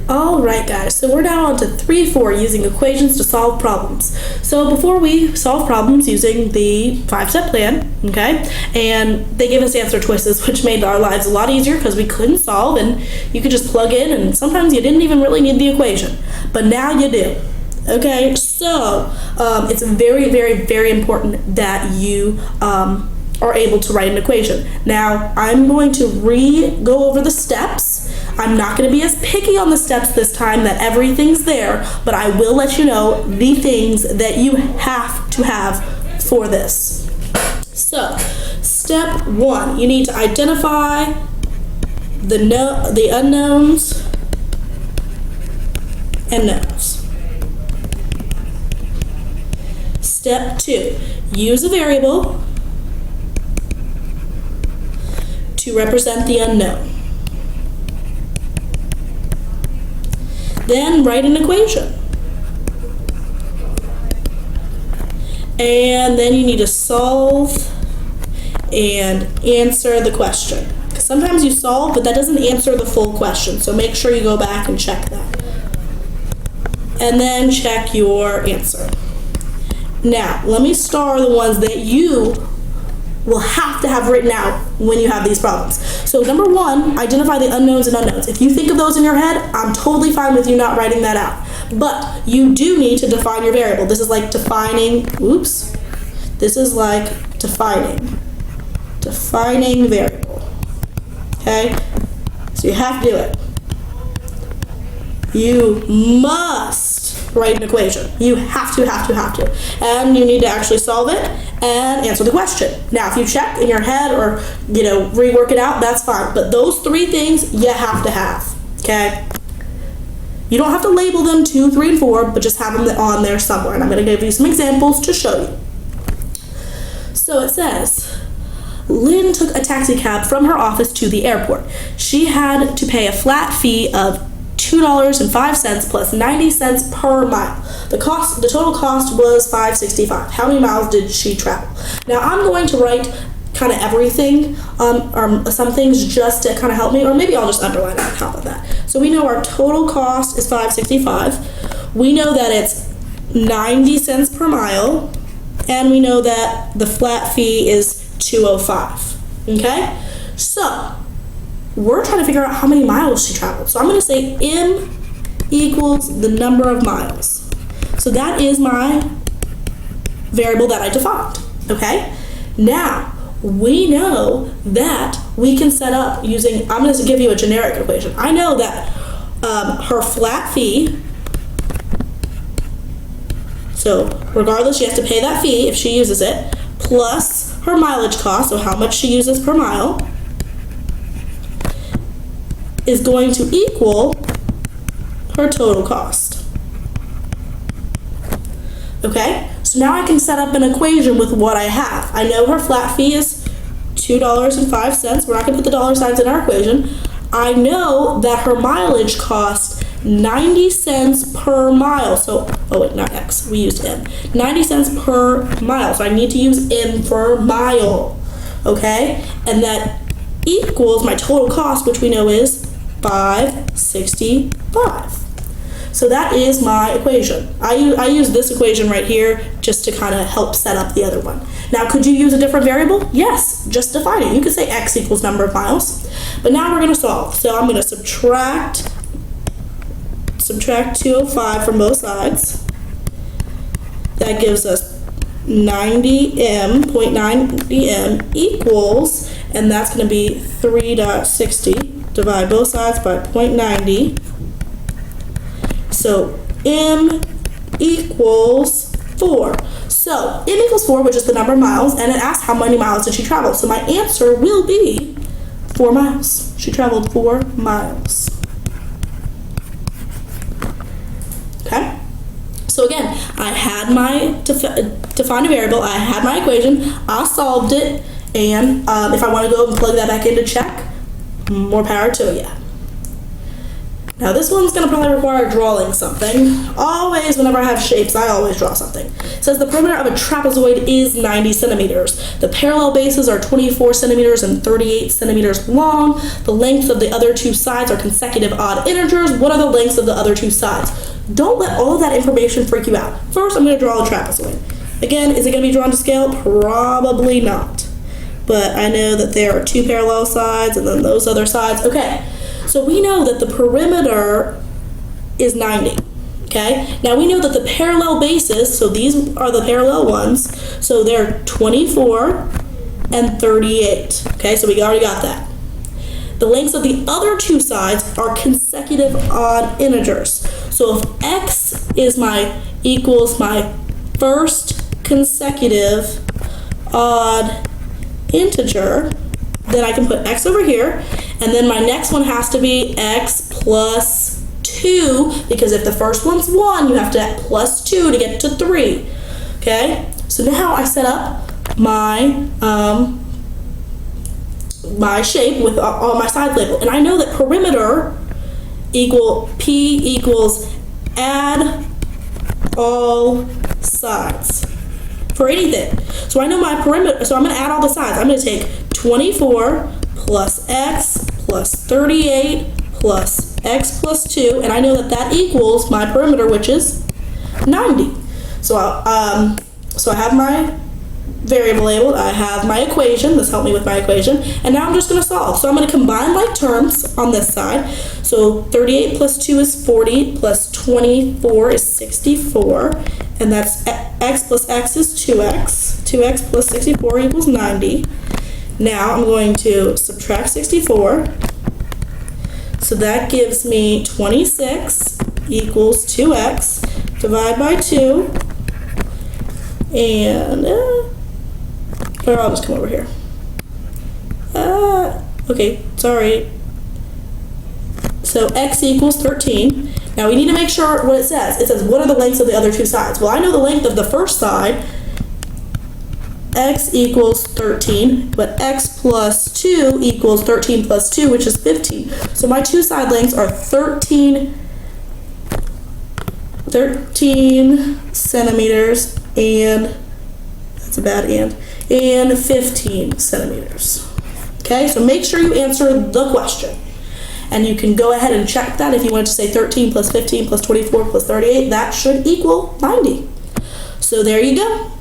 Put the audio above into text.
Alright guys, so we're now on to 3-4, using equations to solve problems. So before we solve problems using the 5-step plan, okay, and they give us answer choices, which made our lives a lot easier because we couldn't solve and you could just plug in, and sometimes you didn't even really need the equation, but now you do. Okay, so it's very, very, very important that you are able to write an equation. Now, I'm going to go over the steps. I'm not going to be as picky on the steps this time, that everything's there, but I will let you know the things that you have to have for this. So, step 1, you need to identify the unknowns and knowns. Step 2, use a variable to represent the unknown. Then write an equation. And then you need to solve and answer the question. Because sometimes you solve, but that doesn't answer the full question. So make sure you go back and check that. And then check your answer. Now, let me star the ones that you will have to have written out when you have these problems. So number 1, identify the unknowns and unknowns. If you think of those in your head, I'm totally fine with you not writing that out. But you do need to define your variable. This is like defining variable. Okay? So you have to do it. You must write an equation. You have to. And you need to actually solve it and answer the question. Now, if you check in your head or, rework it out, that's fine. But those 3 things you have to have, okay? You don't have to label them 2, 3, and 4, but just have them on there somewhere. And I'm going to give you some examples to show you. So it says, Lynn took a taxi cab from her office to the airport. She had to pay a flat fee of $2.05 plus 90 cents per mile. The total cost was $5.65. How many miles did she travel? Now I'm going to write kind of everything, or some things just to kind of help me, or maybe I'll just underline it. How about that? So we know our total cost is $5.65. We know that it's 90 cents per mile, and we know that the flat fee is $2.05. Okay? So we're trying to figure out how many miles she traveled. So I'm going to say M equals the number of miles. So that is my variable that I defined. Okay? Now, we know that we can set up using, I'm going to give you a generic equation. I know that her flat fee, so regardless, she has to pay that fee if she uses it, plus her mileage cost, so how much she uses per mile, is going to equal her total cost. Okay? So now I can set up an equation with what I have. I know her flat fee is $2.05. We're not going to put the dollar signs in our equation. I know that her mileage cost 90 cents per mile. So, oh wait, not X. We used M. 90 cents per mile. So I need to use M for mile. Okay? And that equals my total cost, which we know is $5.65. So that is my equation. I use this equation right here just to kind of help set up the other one. Now, could you use a different variable? Yes, just define it. You could say X equals number of miles. But now we're going to solve. So I'm going to subtract 205 from both sides. That gives us 0.90m equals, and that's going to be 3.60. Divide both sides by 0.90. So M equals 4. So M equals 4, which is the number of miles, and it asks how many miles did she travel. So my answer will be 4 miles. She traveled 4 miles. Okay? So again, I had my defined a variable, I had my equation, I solved it, and if I want to go and plug that back in to check, more power to you. Now this one's going to probably require drawing something. Always, whenever I have shapes, I always draw something. It says the perimeter of a trapezoid is 90 centimeters. The parallel bases are 24 centimeters and 38 centimeters long. The lengths of the other two sides are consecutive odd integers. What are the lengths of the other two sides? Don't let all of that information freak you out. First, I'm going to draw a trapezoid. Again, is it going to be drawn to scale? Probably not. But I know that there are two parallel sides and then those other sides. Okay. So we know that the perimeter is 90, okay? Now we know that the parallel bases, so these are the parallel ones, so they're 24 and 38, okay? So we already got that. The lengths of the other two sides are consecutive odd integers. So if x is equals my first consecutive odd integer, then I can put x over here, and then my next one has to be x plus 2, because if the first one's 1, you have to add plus 2 to get to 3, okay? So now I set up my, my shape with all my sides labeled, and I know that perimeter P equals add all sides for anything. So I know my perimeter, so I'm going to add all the sides. I'm going to take 24 plus x plus 38 plus x plus 2, and I know that that equals my perimeter, which is 90. So I have my variable labeled, I have my equation, this helped me with my equation, and now I'm just going to solve. So I'm going to combine like terms on this side. So 38 plus 2 is 40, plus 24 is 64, and that's x plus x is 2x. 2x plus 64 equals 90. Now I'm going to subtract 64. So that gives me 26 equals 2x. Divide by 2. And, or I'll just come over here. Okay, sorry. So x equals 13. Now we need to make sure what it says. It says, what are the lengths of the other two sides? Well, I know the length of the first side, x equals 13, but x plus 2 equals 13 plus 2, which is 15. So my two side lengths are 13 centimeters and, that's a bad and 15 centimeters. Okay, so make sure you answer the question. And you can go ahead and check that if you wanted to say 13 plus 15 plus 24 plus 38, that should equal 90. So there you go.